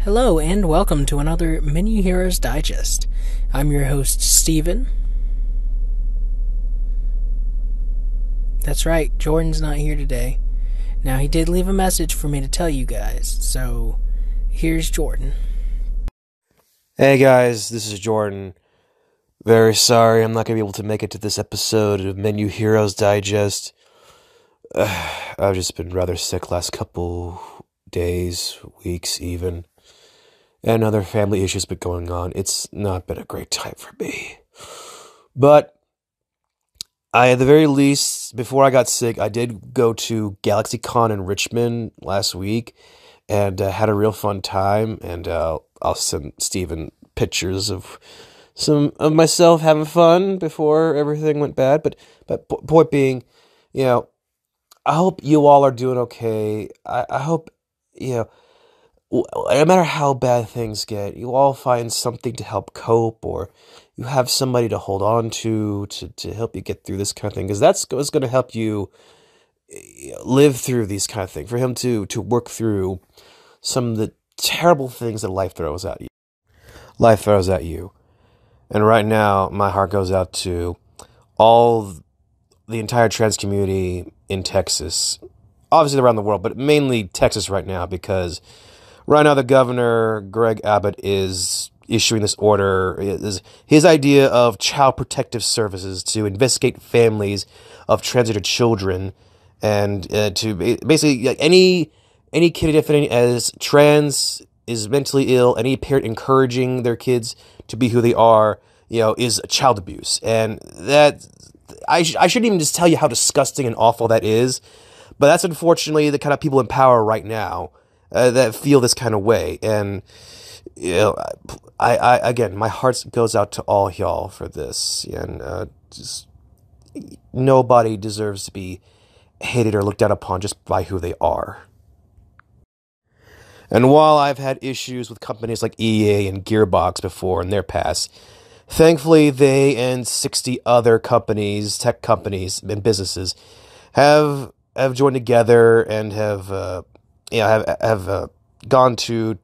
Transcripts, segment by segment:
Hello and welcome to another Menu Heroes Digest. I'm your host, Steven. That's right, Jordan's not here today. Now, he did leave a message for me to tell you guys, so here's Jordan. Hey guys, this is Jordan. Very sorry I'm not going to be able to make it to this episode of Menu Heroes Digest. I've just been rather sick last couple days, weeks even. And other family issues been going on. It's not been a great time for me. But at the very least, before I got sick, I did go to GalaxyCon in Richmond last week and had a real fun time. And I'll send Steven pictures of some of myself having fun before everything went bad. But point being, I hope you all are doing okay. I hope, no matter how bad things get, you all find something to help cope, or you have somebody to hold on to help you get through this kind of thing, because that's what's going to help you live through these kind of things, for him to work through some of the terrible things that life throws at you. And right now, my heart goes out to the entire trans community in Texas, obviously around the world, but mainly Texas right now, because right now, the governor, Greg Abbott, is issuing this order. His idea of child protective services to investigate families of transgender children, and to basically, like, any kid identifying as trans is mentally ill. Any parent encouraging their kids to be who they are, is child abuse. And that I shouldn't even just tell you how disgusting and awful that is, but that's unfortunately the kind of people in power right now that feel this kind of way. And I again, my heart goes out to all y'all for this, and just nobody deserves to be hated or looked down upon just by who they are. And while I've had issues with companies like EA and Gearbox before in their past, thankfully they and 60 other companies, tech companies and businesses, have joined together and have gone to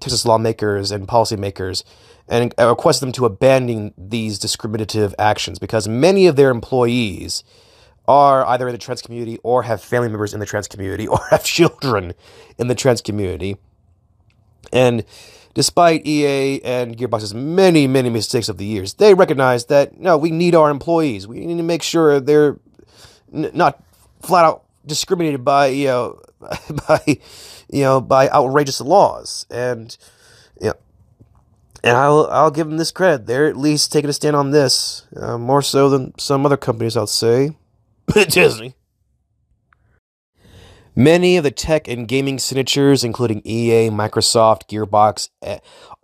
Texas lawmakers and policymakers and requested them to abandon these discriminative actions, because many of their employees are either in the trans community or have family members in the trans community or have children in the trans community. And despite EA and Gearbox's many, many mistakes of the years, they recognize that, no, we need our employees. We need to make sure they're not flat out discriminated by, by outrageous laws. And I'll give them this credit. They're at least taking a stand on this, more so than some other companies, I'll say. Disney. Many of the tech and gaming signatures, including EA, Microsoft, Gearbox,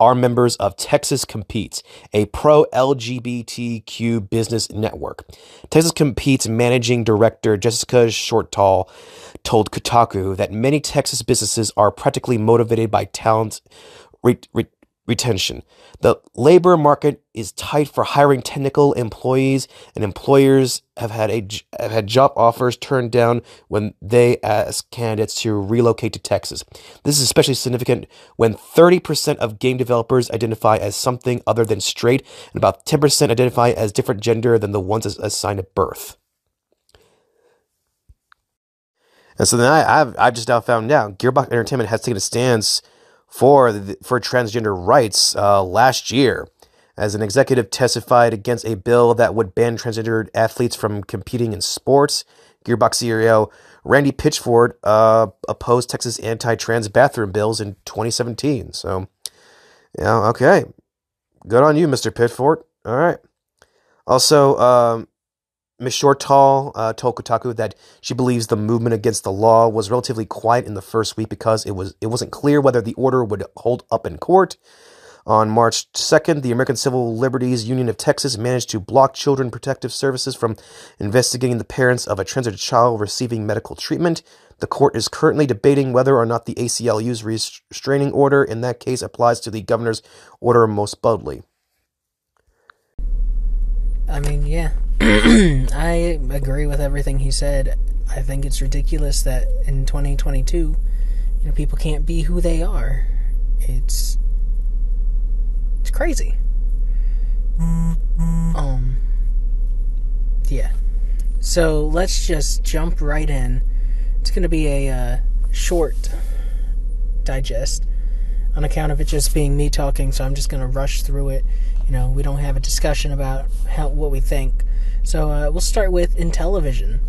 are members of Texas Competes, a pro-LGBTQ business network. Texas Competes managing director Jessica Shortall told Kotaku that many Texas businesses are practically motivated by talent retention. The labor market is tight for hiring technical employees, and employers have had job offers turned down when they ask candidates to relocate to Texas. This is especially significant when 30% of game developers identify as something other than straight, and about 10% identify as different gender than the ones assigned at birth. And so then I've just now found out Gearbox Entertainment has taken a stance for transgender rights last year, as an executive testified against a bill that would ban transgender athletes from competing in sports. Gearbox CEO Randy Pitchford opposed Texas anti-trans bathroom bills in 2017. So, okay. Good on you, Mr. Pitchford. All right. Also, Ms. Shortall told Kotaku that she believes the movement against the law was relatively quiet in the first week because it wasn't clear whether the order would hold up in court. On March 2nd, the American Civil Liberties Union of Texas managed to block Children Protective Services from investigating the parents of a transgender child receiving medical treatment. The court is currently debating whether or not the ACLU's restraining order in that case applies to the governor's order most boldly. I mean, yeah. I agree with everything he said. I think it's ridiculous that in 2022, people can't be who they are. It's crazy. Yeah. So let's just jump right in. It's going to be a short digest on account of it just being me talking, so I'm just going to rush through it. We don't have a discussion about what we think. So we'll start with Intellivision.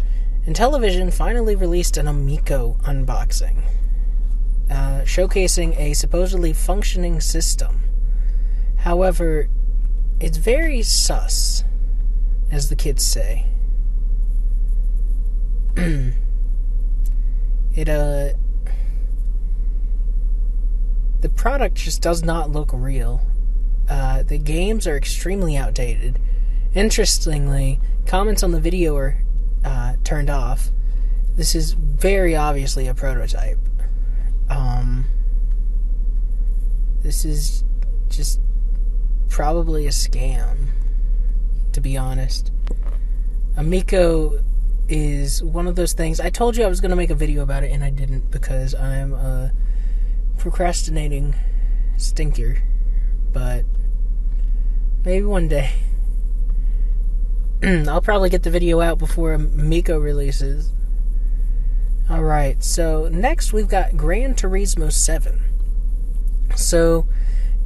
Intellivision finally released an Amico unboxing, showcasing a supposedly functioning system. However, it's very sus, as the kids say. The product just does not look real. The games are extremely outdated. Interestingly, comments on the video are turned off. This is very obviously a prototype. This is just probably a scam, to be honest. Amico is one of those things. I told you I was going to make a video about it, and I didn't because I'm a procrastinating stinker. But maybe one day. I'll probably get the video out before Amico releases. Alright, so next we've got Gran Turismo 7. So,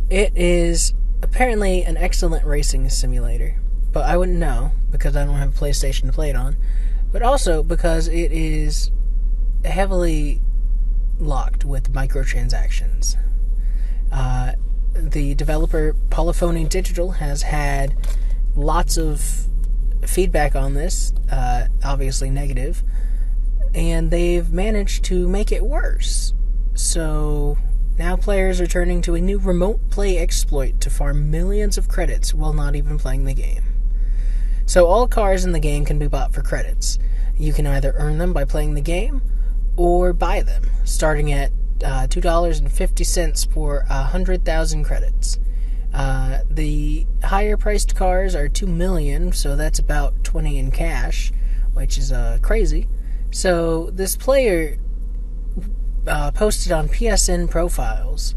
it is apparently an excellent racing simulator. But I wouldn't know, because I don't have a PlayStation to play it on. But also because it is heavily locked with microtransactions. The developer Polyphony Digital has had lots of feedback on this, obviously negative, and they've managed to make it worse. So now players are turning to a new remote play exploit to farm millions of credits while not even playing the game. So all cars in the game can be bought for credits. You can either earn them by playing the game or buy them, starting at $2.50 for 100,000 credits. The higher priced cars are $2 million, so that's about 20 in cash, which is crazy. So this player posted on PSN profiles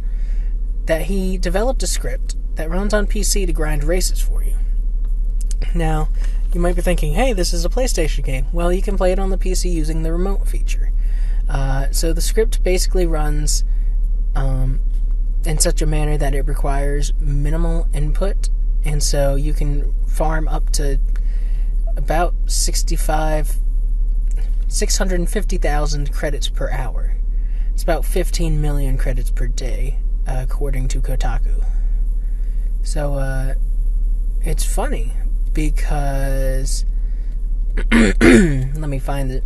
that he developed a script that runs on PC to grind races for you. Now, you might be thinking, hey, this is a PlayStation game. Well, you can play it on the PC using the remote feature. So the script basically runs in such a manner that it requires minimal input, and so you can farm up to about 650,000 credits per hour. It's about 15 million credits per day, according to Kotaku. So, it's funny, because let me find it.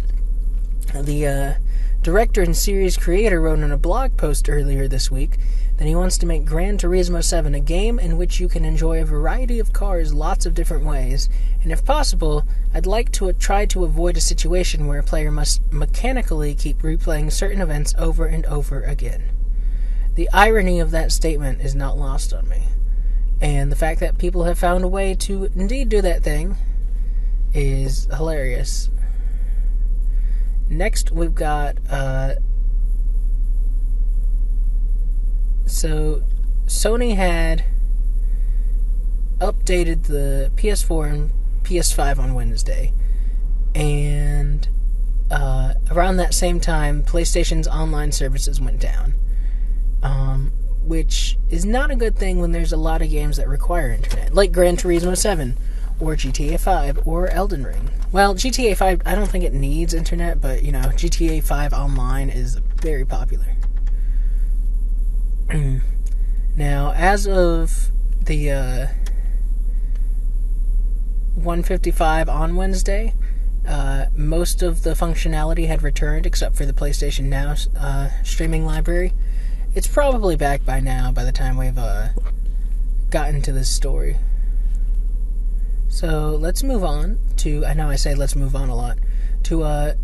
The director and series creator wrote in a blog post earlier this week that he wants to make Gran Turismo 7 a game in which you can enjoy a variety of cars lots of different ways, and if possible, I'd like to try to avoid a situation where a player must mechanically keep replaying certain events over and over again. The irony of that statement is not lost on me, and the fact that people have found a way to indeed do that thing is hilarious. Next, we've got, so Sony had updated the PS4 and PS5 on Wednesday, and around that same time, PlayStation's online services went down, which is not a good thing when there's a lot of games that require internet, like Gran Turismo 7, or GTA 5, or Elden Ring. Well, GTA 5, I don't think it needs internet, but, GTA 5 online is very popular. Now, as of the 1:55 on Wednesday, most of the functionality had returned, except for the PlayStation Now streaming library. It's probably back by now, by the time we've gotten to this story. So let's move on to, I know I say let's move on a lot, to a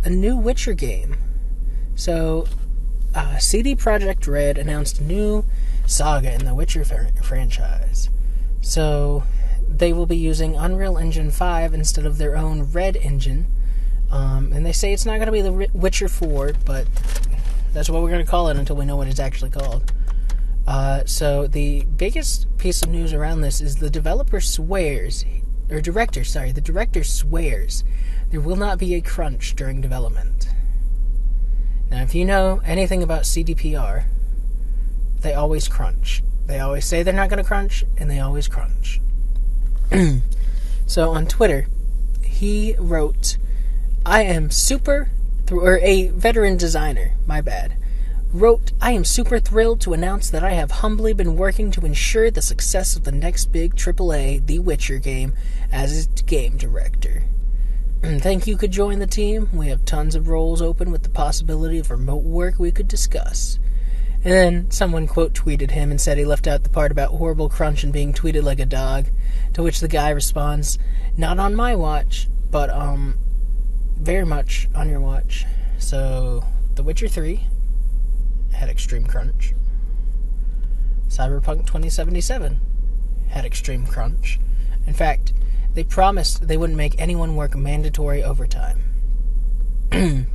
new Witcher game. So CD Projekt Red announced a new saga in the Witcher franchise. So they will be using Unreal Engine 5 instead of their own Red engine. And they say it's not going to be the Witcher 4, but that's what we're going to call it until we know what it's actually called. So the biggest piece of news around this is the director swears there will not be a crunch during development. Now, if you know anything about CDPR, they always crunch. They always say they're not going to crunch, and they always crunch. So on Twitter, he wrote, a veteran designer, my bad, wrote, "I am super thrilled to announce that I have humbly been working to ensure the success of the next big AAA The Witcher game as its game director. Think you could join the team? We have tons of roles open with the possibility of remote work we could discuss." And then someone quote tweeted him and said he left out the part about horrible crunch and being tweeted like a dog, to which the guy responds, "Not on my watch, but very much on your watch." So, The Witcher 3 had extreme crunch. Cyberpunk 2077 had extreme crunch. In fact, they promised they wouldn't make anyone work mandatory overtime. And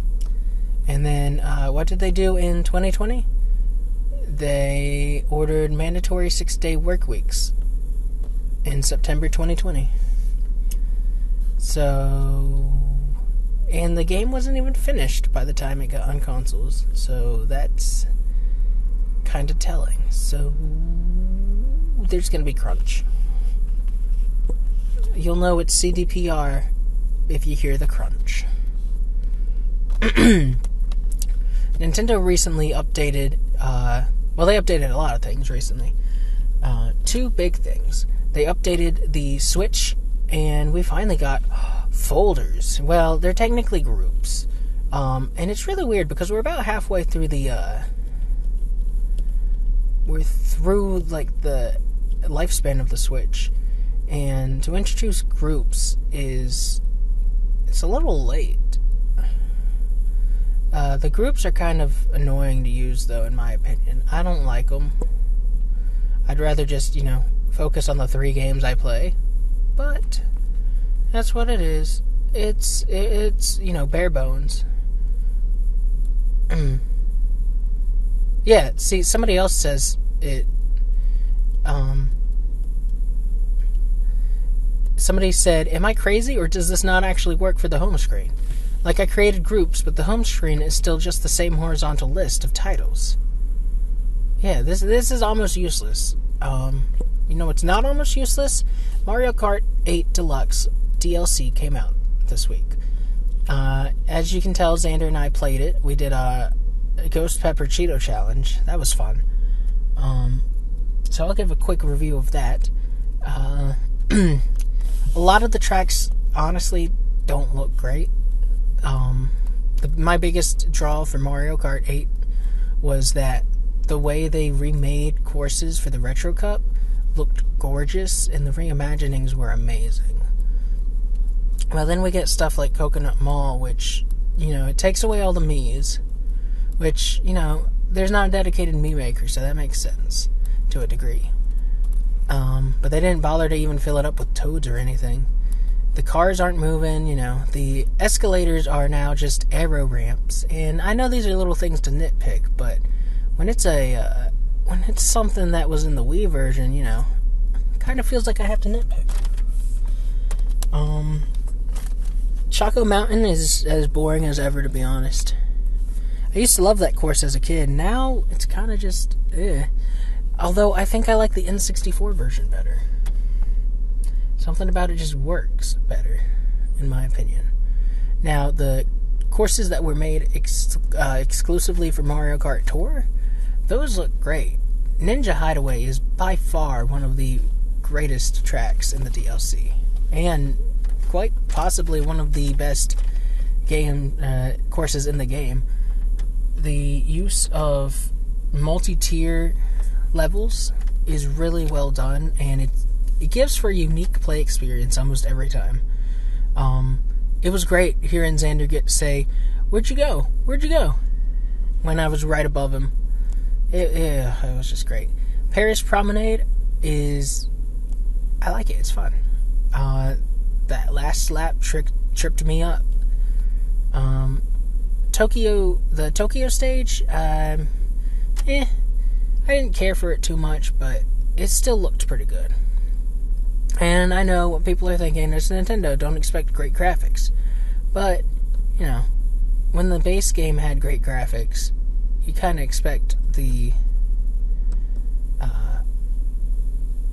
then, what did they do in 2020? They ordered mandatory 6-day work weeks in September 2020. So, and the game wasn't even finished by the time it got on consoles. So that's kind of telling. So there's going to be crunch. You'll know it's CDPR if you hear the crunch. Nintendo recently updated, they updated a lot of things recently. Two big things. They updated the Switch, and we finally got folders. Well, they're technically groups. And it's really weird because we're about halfway through the lifespan of the Switch. And to introduce groups it's a little late. The groups are kind of annoying to use, though, in my opinion. I don't like them. I'd rather just, focus on the 3 games I play. But that's what it is. It's bare bones. Yeah, see, somebody else says it. Somebody said, "Am I crazy, or does this not actually work for the home screen? Like, I created groups, but the home screen is still just the same horizontal list of titles." Yeah, this is almost useless. It's not almost useless? Mario Kart 8 Deluxe DLC came out this week. As you can tell, Xander and I played it. We did a Ghost Pepper Cheeto Challenge. That was fun. So I'll give a quick review of that. A lot of the tracks, honestly, don't look great. My biggest draw for Mario Kart 8 was that the way they remade courses for the Retro Cup looked gorgeous, and the reimaginings were amazing. Well, then we get stuff like Coconut Mall, which, it takes away all the Miis, which, there's not a dedicated Mii maker, so that makes sense to a degree. But they didn't bother to even fill it up with toads or anything. The cars aren't moving, the escalators are now just aero ramps. And I know these are little things to nitpick, but when it's something that was in the Wii version, kind of feels like I have to nitpick. Choco Mountain is as boring as ever, to be honest. I used to love that course as a kid. Now it's kind of just Although I think I like the N64 version better. Something about it just works better, in my opinion. Now, the courses that were made exclusively for Mario Kart Tour, those look great. Ninja Hideaway is by far one of the greatest tracks in the DLC, and quite possibly one of the best game courses in the game. The use of multi-tier levels is really well done, and it gives for a unique play experience almost every time. It was great hearing Xander get to say, "Where'd you go? Where'd you go?" when I was right above him. It was just great. Paris Promenade I like it. It's fun. That last lap tripped me up. The Tokyo stage, I didn't care for it too much, but it still looked pretty good. And I know what people are thinking, it's Nintendo, don't expect great graphics. But, you know, when the base game had great graphics, you kind of expect the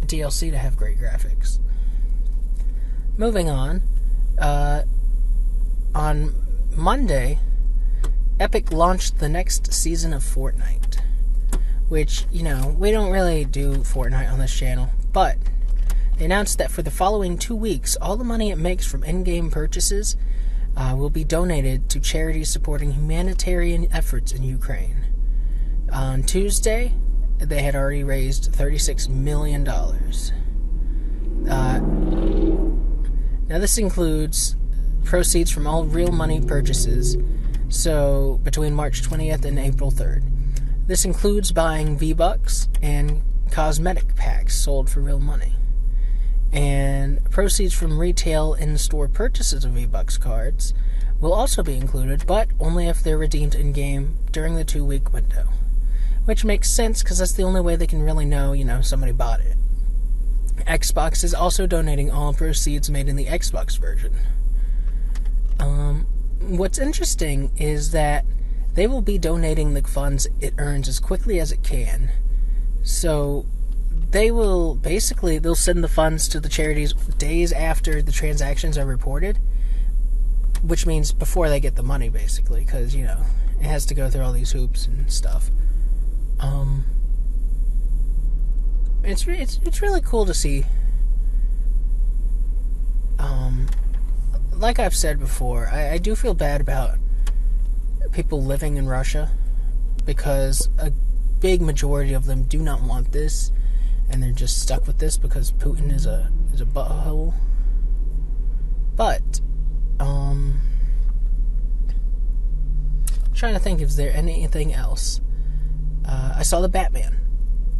DLC to have great graphics. Moving on Monday, Epic launched the next season of Fortnite, which, you know, we don't really do Fortnite on this channel, but they announced that for the following 2 weeks, all the money it makes from in-game purchases will be donated to charities supporting humanitarian efforts in Ukraine. On Tuesday, they had already raised $36 million. Now this includes proceeds from all real money purchases, so between March 20th and April 3rd. This includes buying V-Bucks and cosmetic packs sold for real money. And proceeds from retail in-store purchases of V-Bucks cards will also be included, but only if they're redeemed in-game during the 2-week window. Which makes sense, because that's the only way they can really know, you know, somebody bought it. Xbox is also donating all proceeds made in the Xbox version. What's interesting is that they will be donating the funds it earns as quickly as it can. So they will they'll send the funds to the charities days after the transactions are reported, which means before they get the money, basically, because, you know, it has to go through all these hoops and stuff. It's really cool to see. Like I've said before, I do feel bad about people living in Russia, because a big majority of them do not want this, and they're just stuck with this because Putin is a butthole. But trying to think if there's anything else. I saw The Batman.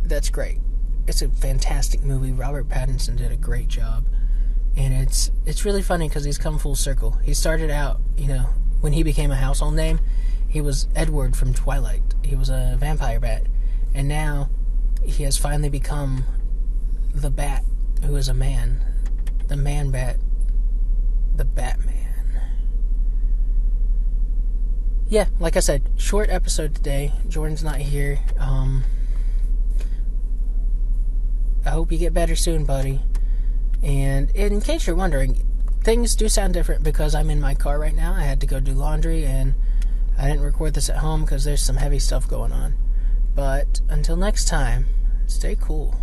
That's great. It's a fantastic movie. Robert Pattinson did a great job. And it's really funny because he's come full circle. He started out, you know, when he became a household name, he was Edward from Twilight. He was a vampire bat. And now he has finally become the Bat, who is a man. The man bat. The Batman. Yeah, like I said, short episode today. Jordan's not here. I hope you get better soon, buddy. And in case you're wondering, things do sound different because I'm in my car right now. I had to go do laundry, and I didn't record this at home because there's some heavy stuff going on. But until next time, stay cool.